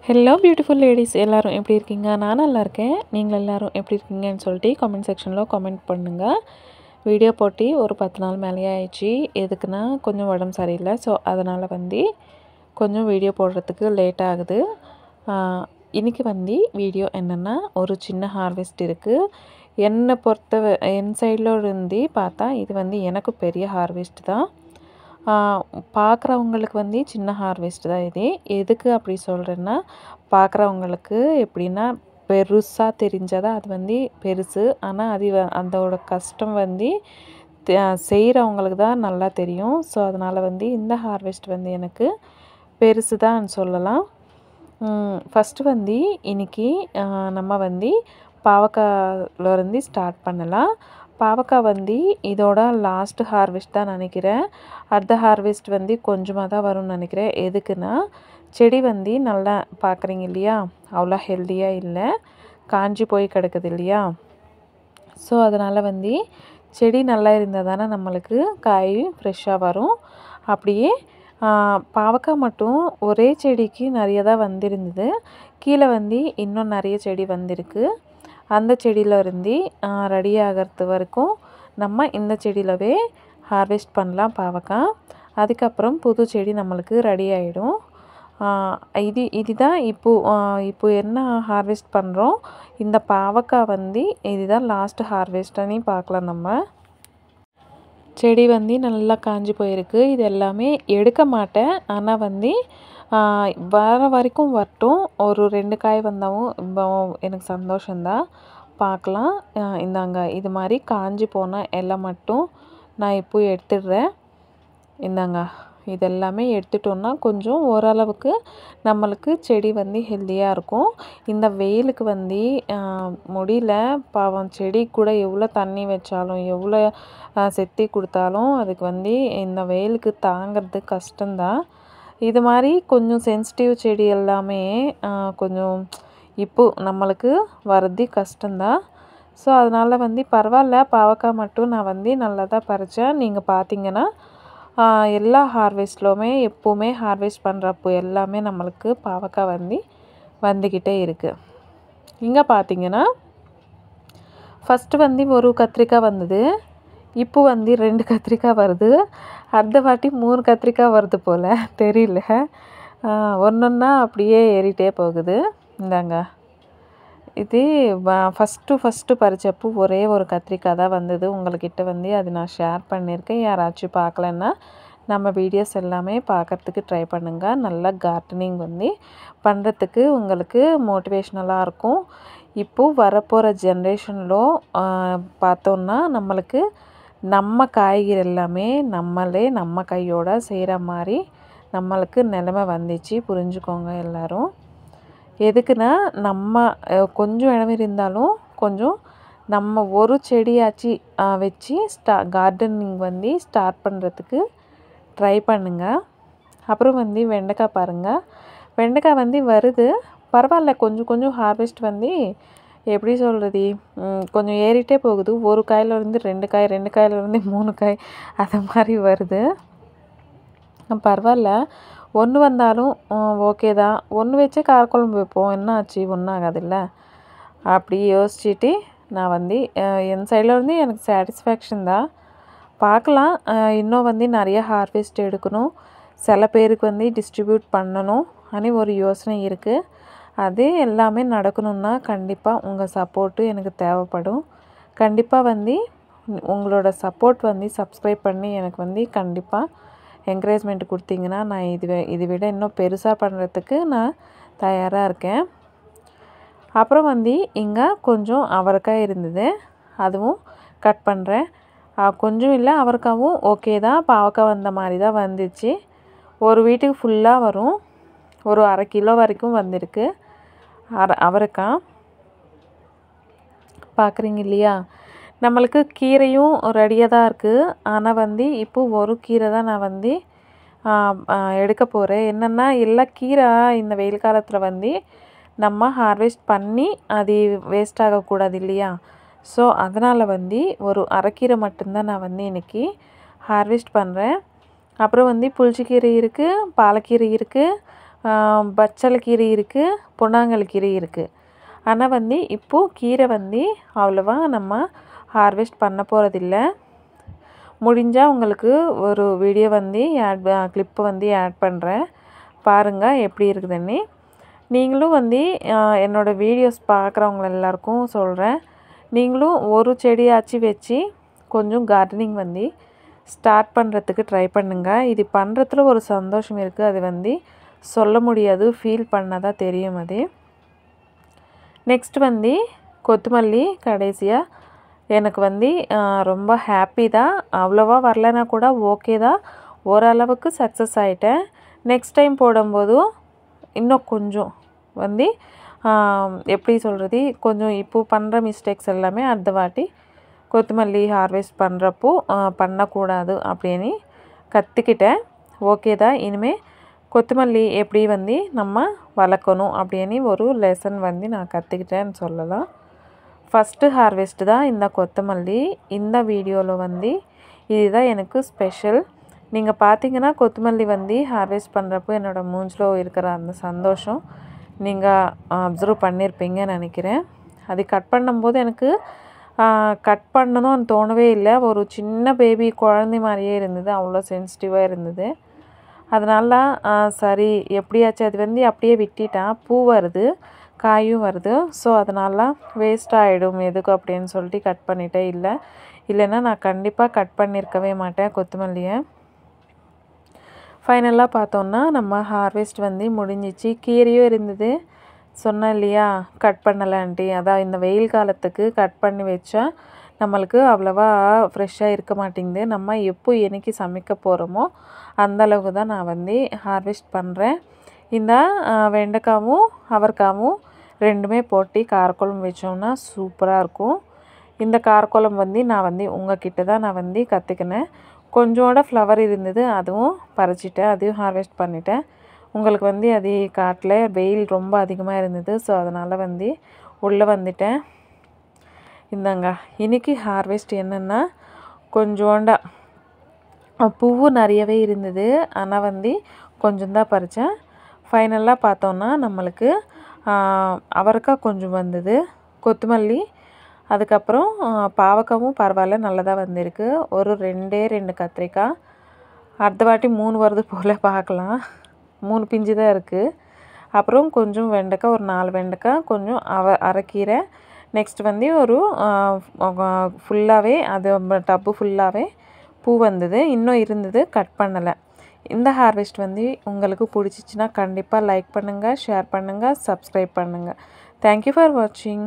Hello beautiful ladies எல்லாரும் எப்படி இருக்கீங்க? நான் நல்லா இருக்கேன். நீங்கள் எல்லாரும் எப்படி இருக்கீங்கன்னு சொல்லிட்டு கமெண்ட் செக்ஷனில் கமெண்ட் பண்ணுங்கள். வீடியோ போட்டு ஒரு 10 நாள் மேலேயே ஆயிடுச்சு. எதுக்குன்னா கொஞ்சம் உடம்பு சரியில்லை. ஸோ அதனால் கொஞ்சம் வீடியோ போடுறதுக்கு லேட் ஆகுது. இன்றைக்கி வீடியோ என்னென்னா ஒரு சின்ன ஹார்வெஸ்ட் இருக்குது. என்னை என் சைடில் இருந்து பார்த்தா இது எனக்கு பெரிய ஹார்வெஸ்ட் தான். பார்க்குறவங்களுக்கு சின்ன ஹார்வெஸ்ட் தான் இது. எதுக்கு அப்படி சொல்கிறேன்னா, பார்க்குறவங்களுக்கு எப்படின்னா பெருசாக தெரிஞ்சதா அது பெருசு. ஆனால் அதோட கஷ்டம் செய்கிறவங்களுக்கு தான் நல்லா தெரியும். ஸோ அதனால் இந்த ஹார்வெஸ்ட் எனக்கு பெருசு தான் சொல்லலாம். ஃபஸ்ட்டு இன்றைக்கி நம்ம பாவக்காயிலேருந்து ஸ்டார்ட் பண்ணலாம். பாவக்காய் இதோட லாஸ்ட் ஹார்வெஸ்ட் தான் நினைக்கிறேன். அடுத்த ஹார்வெஸ்ட் கொஞ்சமாக தான் வரும்னு நினைக்கிறேன். எதுக்குன்னா செடி நல்லா பார்க்குறீங்க இல்லையா, அவ்வளோ ஹெல்த்தியாக இல்லை, காஞ்சி போய் கிடக்குது இல்லையா. ஸோ அதனால் செடி நல்லா இருந்தால் தானே நம்மளுக்கு காய் ஃப்ரெஷ்ஷாக வரும். அப்படியே பாவக்காய் மட்டும் ஒரே செடிக்கு நிறைய தான் வந்திருந்தது. கீழே இன்னும் நிறைய செடி வந்திருக்கு. அந்த செடியிலேருந்து ரெடி ஆகிறது வரைக்கும் நம்ம இந்த செடியிலவே ஹார்வெஸ்ட் பண்ணலாம் பாவக்காய். அதுக்கப்புறம் புது செடி நம்மளுக்கு ரெடி ஆகிடும். இதுதான் இப்போ என்ன ஹார்வெஸ்ட் பண்ணுறோம், இந்த பாவக்காய் இதுதான் லாஸ்ட் ஹார்வெஸ்ட்னு பார்க்கலாம். நம்ம செடி நல்லா காஞ்சி போயிருக்கு. இது எல்லாமே எடுக்க மாட்டேன். ஆனால் வர வரைக்கும் வரட்டும். ஒரு 2 காய் வந்தாலும் எனக்கு சந்தோஷந்தான். பார்க்கலாம். இந்தாங்க, இது மாதிரி காஞ்சி போன எல்லாம் மட்டும் நான் இப்போ எடுத்துடுறேன். இந்தாங்க, இதெல்லாமே எடுத்துட்டோன்னா கொஞ்சம் ஓரளவுக்கு நம்மளுக்கு செடி ஹெல்த்தியாக இருக்கும். இந்த வெயிலுக்கு முடியல பாவம். செடி கூட எவ்வளோ தண்ணி வச்சாலும் எவ்வளோ செத்தி கொடுத்தாலும் அதுக்கு இந்த வெயிலுக்கு தாங்கிறது கஷ்டம்தான். இது மாதிரி கொஞ்சம் சென்சிட்டிவ் செடி எல்லாமே கொஞ்சம் இப்போது நம்மளுக்கு வரது கஷ்டம்தான். ஸோ அதனால் பரவாயில்ல, பாவக்காய் மட்டும் நான் நல்லா தான் பறித்தேன். நீங்கள் பார்த்தீங்கன்னா எல்லா ஹார்வெஸ்ட்லுமே எப்போவுமே ஹார்வெஸ்ட் பண்ணுறப்போ எல்லாமே நம்மளுக்கு பாவக்காய் வந்துக்கிட்டே இருக்குது. இங்கே பார்த்தீங்கன்னா ஃபஸ்ட்டு ஒரு கத்திரிக்காய் வந்தது. இப்போ 2 கத்திரிக்காய் வருது. அடுத்த வாட்டி 3 கத்திரிக்காய் வருது போல், தெரியல. ஒன்றா அப்படியே ஏறிட்டே போகுது. இந்தாங்க, இது ஃபஸ்ட்டு பறிச்சப்போ ஒரே ஒரு கத்திரிக்காய் தான் வந்தது. உங்கள்கிட்ட அது நான் ஷேர் பண்ணியிருக்கேன். யாராச்சும் பார்க்கலன்னா நம்ம வீடியோஸ் எல்லாமே பார்க்குறதுக்கு ட்ரை பண்ணுங்கள். நல்லா கார்டனிங் பண்ணுறதுக்கு உங்களுக்கு மோட்டிவேஷ்னலாக இருக்கும். இப்போது வரப்போகிற ஜென்ரேஷனில் பார்த்தோன்னா நம்மளுக்கு நம்ம காய்கறி எல்லாமே நம்ம கையோட செய்கிற மாதிரி நம்மளுக்கு நிலைமை வந்துச்சு. புரிஞ்சுக்கோங்க எல்லோரும். எதுக்குன்னா நம்ம கொஞ்சம் இடம் இருந்தாலும் கொஞ்சம் நம்ம ஒரு செடியாச்சு வச்சு கார்டனிங் ஸ்டார்ட் பண்ணுறதுக்கு ட்ரை பண்ணுங்கள். அப்புறம் வெண்டைக்காய் பாருங்கள். வெண்டைக்காய் வருது, பரவாயில்ல. கொஞ்சம் ஹார்வெஸ்ட் எப்படி சொல்கிறது, கொஞ்சம் ஏறிட்டே போகுது. ஒரு காயிலேருந்து 2 காய், 2 காயிலேருந்து 3 காய், அது மாதிரி வருது. பரவாயில்ல, ஒன்று வந்தாலும் ஓகே தான். ஒன்று வச்சு காரக்குழம்பு வைப்போம், என்ன ஆச்சு, ஒன்றும் ஆகாதில்ல. அப்படி யோசிச்சுட்டு நான் என் சைடில் எனக்கு சாட்டிஸ்ஃபேக்ஷன் தான். பார்க்கலாம். இன்னும் நிறைய ஹார்வெஸ்ட் எடுக்கணும், சில பேருக்கு டிஸ்ட்ரிபியூட் பண்ணணும் அப்படின்னு ஒரு யோசனை இருக்குது. அது எல்லாமே நடக்கணுன்னா கண்டிப்பாக உங்கள் சப்போர்ட்டு எனக்கு தேவைப்படும். கண்டிப்பாக உங்களோட சப்போர்ட் சப்ஸ்கிரைப் பண்ணி எனக்கு கண்டிப்பாக என்கரேஜ்மெண்ட் கொடுத்தீங்கன்னா நான் இதை விட இன்னும் பெருசாக பண்ணுறதுக்கு நான் தயாராக இருக்கேன். அப்புறம் இங்கே கொஞ்சம் அவரைக்காய் இருந்தது, அதுவும் கட் பண்ணுறேன். கொஞ்சம் இல்லை, அவரைக்காவும் ஓகே தான். பாவக்காய் வந்த மாதிரி தான் வந்துச்சு. ஒரு வீட்டுக்கு ஃபுல்லாக வரும். ஒரு 1/2 கிலோ வரைக்கும் வந்திருக்கு அவரைக்காய். பார்க்குறீங்க இல்லையா, நம்மளுக்கு கீரையும் ரெடியாக தான் இருக்குது. ஆனால் இப்போது ஒரு கீரை தான் நான் எடுக்க போகிறேன். என்னென்னா எல்லா கீரை இந்த வெயில் காலத்தில் நம்ம ஹார்வெஸ்ட் பண்ணி அது வேஸ்ட் ஆகக்கூடாது இல்லையா. ஸோ அதனால் ஒரு அரைக்கீரை மட்டும்தான் நான் இன்றைக்கி ஹார்வெஸ்ட் பண்ணுறேன். அப்புறம் புளிச்சக்கீரை இருக்குது, பாலக்கீரை இருக்குது, பச்சளை கீரை இருக்குது, பொன்னாங்கல் கீரை இருக்குது. ஆனால் வந்து இப்போது கீரை வந்து அவ்வளோவா நம்ம ஹார்வெஸ்ட் பண்ண போகிறதில்ல. முடிஞ்சால் உங்களுக்கு ஒரு வீடியோ வந்து கிளிப்பு வந்து ஆட் பண்ணுறேன், பாருங்கள் எப்படி இருக்குதுன்னு. நீங்களும் வந்து என்னோடய வீடியோஸ் பார்க்குறவங்க எல்லாருக்கும் சொல்கிறேன், நீங்களும் ஒரு செடியாச்சும் வச்சு கொஞ்சம் கார்டனிங் வந்து ஸ்டார்ட் பண்ணுறதுக்கு ட்ரை பண்ணுங்கள். இது பண்ணுறதுல ஒரு சந்தோஷம் இருக்குது, அது வந்து சொல்ல முடியாது, ஃபீல் பண்ணால் தான் தெரியும் அது. நெக்ஸ்ட் வந்து கொத்தமல்லி கடைசியாக எனக்கு வந்து ரொம்ப ஹாப்பி தான். அவ்வளோவா வரலைன்னா கூட ஓகே தான், ஓரளவுக்கு சக்ஸஸ் ஆகிட்டேன். நெக்ஸ்ட் டைம் போடும்போதும் இன்னும் கொஞ்சம் வந்து எப்படி சொல்கிறது, கொஞ்சம் இப்போது பண்ணுற மிஸ்டேக்ஸ் எல்லாமே அடுத்த வாட்டி கொத்தமல்லி ஹார்வெஸ்ட் பண்ணுறப்போ பண்ணக்கூடாது அப்படின்னு கற்றுக்கிட்டேன். ஓகே தான், இனிமேல் கொத்தமல்லி எப்படி வந்து நம்ம வளர்க்கணும் அப்படின்னு ஒரு லெசன் வந்து நான் கற்றுக்கிட்டேன்னு சொல்லலாம். ஃபஸ்ட்டு ஹார்வெஸ்ட்டு தான் இந்த கொத்தமல்லி. இந்த வீடியோவில் வந்து இதுதான் எனக்கு ஸ்பெஷல். நீங்கள் பார்த்தீங்கன்னா கொத்தமல்லி வந்து ஹார்வெஸ்ட் பண்ணுறப்போ என்னோடய மூஞ்சில் இருக்கிற அந்த சந்தோஷம் நீங்கள் அப்சர்வ் பண்ணியிருப்பீங்கன்னு நினைக்கிறேன். அது கட் பண்ணும்போது எனக்கு கட் பண்ணணும்னு தோணவே இல்லை. ஒரு சின்ன பேபி குழந்தை மாதிரியே இருந்தது, அவ்வளோ சென்சிட்டிவாக இருந்தது. அதனால சரி எப்படியாச்சும் அது வந்து அப்படியே விட்டுட்டேன். பூ வருது, காயும் வருது, ஸோ அதனால் வேஸ்ட் ஆகிடும் எதுக்கு அப்படின்னு சொல்லிட்டு கட் பண்ணிட்டேன். இல்லைன்னா நான் கண்டிப்பாக கட் பண்ணியிருக்கவே மாட்டேன் கொத்தமல்லியை. ஃபைனலாக பார்த்தோன்னா நம்ம ஹார்வெஸ்ட் வந்து முடிஞ்சிச்சு. கீரையும் இருந்தது, சொன்னேன் இல்லையா கட் பண்ணலான்ட்டு. அதான் இந்த வெயில் காலத்துக்கு கட் பண்ணி வச்சா நம்மளுக்கு அவ்வளோவா ஃப்ரெஷ்ஷாக இருக்க மாட்டேங்குது. நம்ம எப்போ என்னைக்கு சமைக்க போகிறோமோ அந்தளவுக்கு தான் நான் வந்து ஹார்வெஸ்ட் பண்ணுறேன். இந்த வெண்டைக்காவும் அவரைக்காவும் ரெண்டுமே போட்டு காரக்குழம்பு வச்சோம்னா சூப்பராக இருக்கும். இந்த காரக்குழம்பு வந்து நான் வந்து உங்ககிட்ட தான் நான் வந்து கற்றுக்கினேன். கொஞ்சோட ஃப்ளவர் இருந்தது, அதுவும் பறிச்சிட்டேன், அதையும் ஹார்வெஸ்ட் பண்ணிட்டேன். உங்களுக்கு வந்து அது காட்டில் வெயில் ரொம்ப அதிகமாக இருந்தது, ஸோ அதனால் வந்து உள்ளே வந்துட்டேன். இந்தாங்க இன்றைக்கி ஹார்வெஸ்ட் என்னென்னா கொஞ்சோண்டா பூவு நிறையவே இருந்தது, ஆனால் வந்து கொஞ்சம் தான் பறித்தேன். ஃபைனலாக பார்த்தோன்னா நம்மளுக்கு அவரைக்காய் கொஞ்சம் வந்தது, கொத்தமல்லி, அதுக்கப்புறம் பாவக்காவும் பரவாயில்ல நல்லதாக வந்திருக்கு. ஒரு 2 கத்திரிக்காய், அடுத்த வாட்டி 3 வருது போல், பார்க்கலாம். 3 பிஞ்சு தான் இருக்குது. அப்புறம் கொஞ்சம் வெண்டைக்காய், ஒரு 4 வெண்டைக்காய், கொஞ்சம் அரைக்கீரை. நெக்ஸ்ட் வந்து ஒரு ஃபுல்லாகவே அது டப்பு ஃபுல்லாகவே பூ வந்தது, இன்னும் இருந்தது கட் பண்ணலை. இந்த ஹார்வெஸ்ட் வந்து உங்களுக்கு பிடிச்சிச்சின்னா கண்டிப்பாக லைக் பண்ணுங்கள், ஷேர் பண்ணுங்கள், சப்ஸ்கிரைப் பண்ணுங்கள். தேங்க்யூ ஃபார் வாட்சிங்.